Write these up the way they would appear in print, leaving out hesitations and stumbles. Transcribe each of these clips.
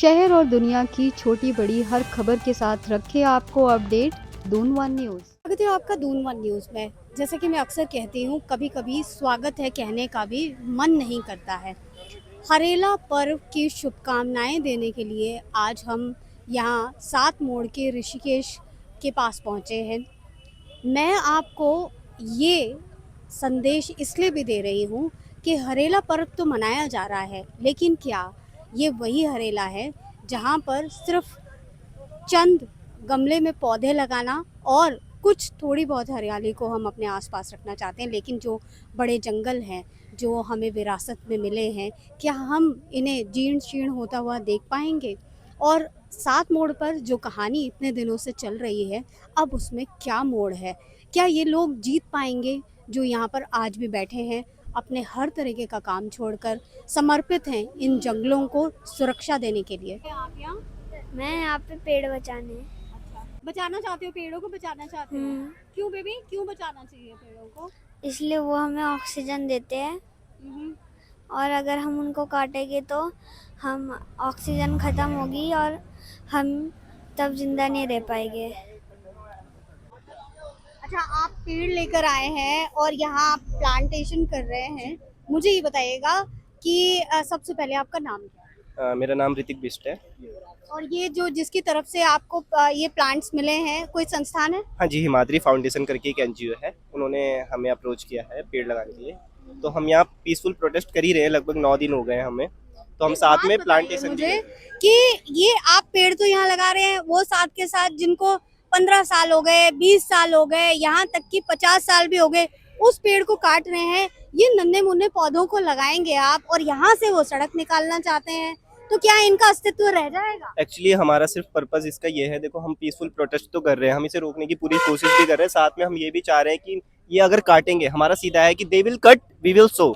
शहर और दुनिया की छोटी बड़ी हर खबर के साथ रखे आपको अपडेट दून वन न्यूज़। स्वागत है आपका दून वन न्यूज़ में। जैसे कि मैं अक्सर कहती हूँ, कभी कभी स्वागत है कहने का भी मन नहीं करता है। हरेला पर्व की शुभकामनाएं देने के लिए आज हम यहाँ सात मोड़ के ऋषिकेश के पास पहुँचे हैं। मैं आपको ये संदेश इसलिए भी दे रही हूँ कि हरेला पर्व तो मनाया जा रहा है, लेकिन क्या ये वही हरेला है जहाँ पर सिर्फ चंद गमले में पौधे लगाना और कुछ थोड़ी बहुत हरियाली को हम अपने आसपास रखना चाहते हैं, लेकिन जो बड़े जंगल हैं जो हमें विरासत में मिले हैं, क्या हम इन्हें जीर्ण शीर्ण होता हुआ देख पाएंगे? और सात मोड़ पर जो कहानी इतने दिनों से चल रही है, अब उसमें क्या मोड़ है? क्या ये लोग जीत पाएंगे जो यहाँ पर आज भी बैठे हैं, अपने हर तरीके का काम छोड़कर समर्पित हैं इन जंगलों को सुरक्षा देने के लिए? आप यहाँ मैं यहाँ पे पेड़ बचाने। अच्छा, बचाना चाहते हो? पेड़ों को बचाना चाहते हो? क्यों बेबी, क्यों बचाना चाहिए पेड़ों को? इसलिए वो हमें ऑक्सीजन देते हैं और अगर हम उनको काटेंगे तो हम ऑक्सीजन ख़त्म होगी और हम तब जिंदा नहीं रह पाएंगे। अच्छा, आप पेड़ लेकर आए हैं और यहाँ आप प्लांटेशन कर रहे हैं। मुझे ये बताइएगा कि सबसे पहले आपका नाम क्या है? मेरा नाम ऋतिक बिष्ट है। और ये जो जिसकी तरफ से आपको ये प्लांट्स मिले हैं, कोई संस्थान है? हाँ जी, हिमाद्री फाउंडेशन करके एक एनजीओ है, उन्होंने हमें अप्रोच किया है पेड़ लगाने के लिए। तो हम यहाँ पीसफुल प्रोटेस्ट कर ही रहे हैं, लगभग 9 दिन हो गए हैं हमें। तो हम साथ में प्लांटेशन मुझे कि ये आप पेड़ तो यहाँ लगा रहे हैं, वो साथ के साथ जिनको 15 साल हो गए, 20 साल हो गए, यहाँ तक कि 50 साल भी हो गए, उस पेड़ को काट रहे हैं। ये नन्हे मुन्ने पौधों को लगाएंगे आप और यहाँ से वो सड़क निकालना चाहते हैं, तो क्या इनका अस्तित्व रह जाएगा? एक्चुअली हमारा सिर्फ पर्पस इसका ये है, देखो हम पीसफुल प्रोटेस्ट तो कर रहे हैं, हम इसे रोकने की पूरी कोशिश भी कर रहे हैं, साथ में हम ये भी चाह रहे हैं कि ये अगर काटेंगे, हमारा सीधा है कि they will cut we will so,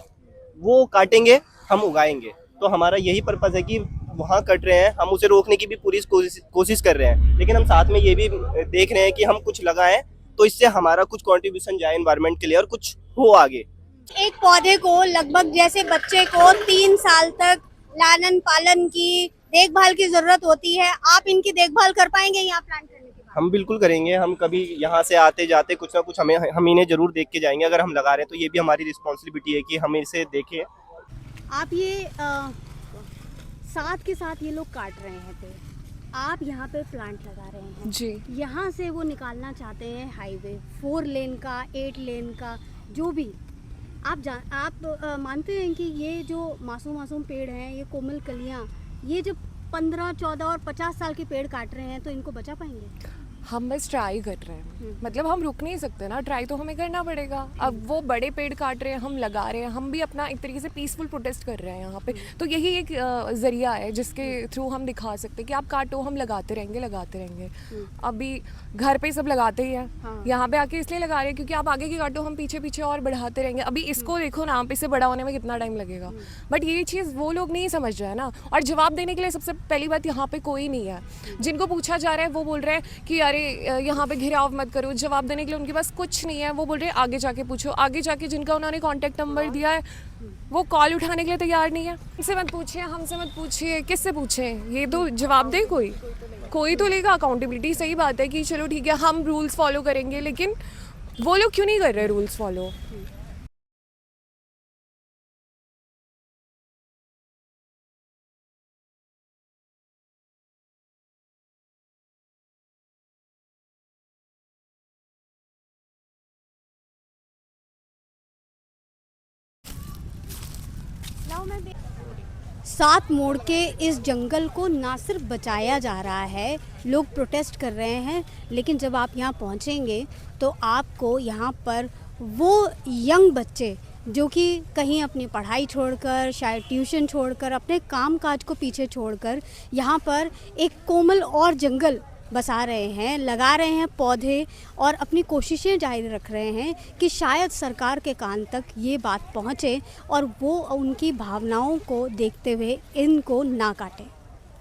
वो काटेंगे हम उगाएंगे। तो हमारा यही पर्पस है कि वहाँ कट रहे हैं, हम उसे रोकने की भी पूरी कोशिश कर रहे हैं, लेकिन हम साथ में ये भी देख रहे हैं कि हम कुछ लगाएं तो इससे हमारा कुछ कंट्रीब्यूशन जाए एनवायरनमेंट के लिए और कुछ हो आगे। एक पौधे को लगभग जैसे बच्चे को 3 साल तक लालन पालन की देखभाल की जरूरत होती है, आप इनकी देखभाल कर पाएंगे यहाँ प्लांट करने के बाद? हम बिल्कुल करेंगे, हम कभी यहाँ से आते जाते कुछ ना कुछ हम इन्हें जरूर देख के जाएंगे। अगर हम लगा रहे हैं तो ये भी हमारी रिस्पॉन्सिबिलिटी है कि हम इसे देखें। आप ये साथ के साथ ये लोग काट रहे हैं पेड़, आप यहाँ पे प्लांट लगा रहे हैं जी। यहाँ से वो निकालना चाहते हैं हाईवे 4 लेन का, 8 लेन का, जो भी आप मानते हैं कि ये जो मासूम पेड़ हैं, ये कोमल कलियाँ, ये जो 15, 14 और 50 साल के पेड़ काट रहे हैं, तो इनको बचा पाएंगे? हम बस ट्राई कर रहे हैं, मतलब हम रुक नहीं सकते ना, ट्राई तो हमें करना पड़ेगा। अब वो बड़े पेड़ काट रहे हैं, हम लगा रहे हैं, हम भी अपना एक तरीके से पीसफुल प्रोटेस्ट कर रहे हैं यहाँ पे। तो यही एक ज़रिया है जिसके थ्रू हम दिखा सकते हैं कि आप काटो, हम लगाते रहेंगे। अभी घर पे सब लगाते ही हैं, हाँ। यहाँ पे आके इसलिए लगा रहे हैं क्योंकि आप आगे की काटो, हम पीछे पीछे और बढ़ाते रहेंगे। अभी इसको देखो ना, आप इसे बड़ा होने में कितना टाइम लगेगा, बट ये चीज़ वो लोग नहीं समझ रहे हैं ना। और जवाब देने के लिए सबसे पहली बात, यहाँ पे कोई नहीं है। जिनको पूछा जा रहा है वो बोल रहे हैं कि अरे यहाँ पे घिराव मत करो। जवाब देने के लिए उनके पास कुछ नहीं है, वो बोल रहे हैं आगे जाके पूछो। आगे जाके जिनका उन्होंने कॉन्टैक्ट नंबर दिया है वो कॉल उठाने के लिए तैयार नहीं है। इनसे मत पूछिए, हमसे मत पूछिए, किससे पूछें? ये तो जवाब दे कोई तो लेगा अकाउंटेबिलिटी। सही बात है कि चलो ठीक है हम रूल्स फॉलो करेंगे, लेकिन वो लोग क्यों नहीं कर रहे रूल्स फॉलो? सात मोड़ के इस जंगल को ना सिर्फ बचाया जा रहा है, लोग प्रोटेस्ट कर रहे हैं, लेकिन जब आप यहाँ पहुँचेंगे तो आपको यहाँ पर वो यंग बच्चे जो कि कहीं अपनी पढ़ाई छोड़कर, शायद ट्यूशन छोड़कर, अपने काम काज को पीछे छोड़कर यहाँ पर एक कोमल और जंगल बसा रहे हैं, लगा रहे हैं पौधे और अपनी कोशिशें जारी रख रहे हैं कि शायद सरकार के कान तक ये बात पहुँचे और वो उनकी भावनाओं को देखते हुए इनको ना काटें।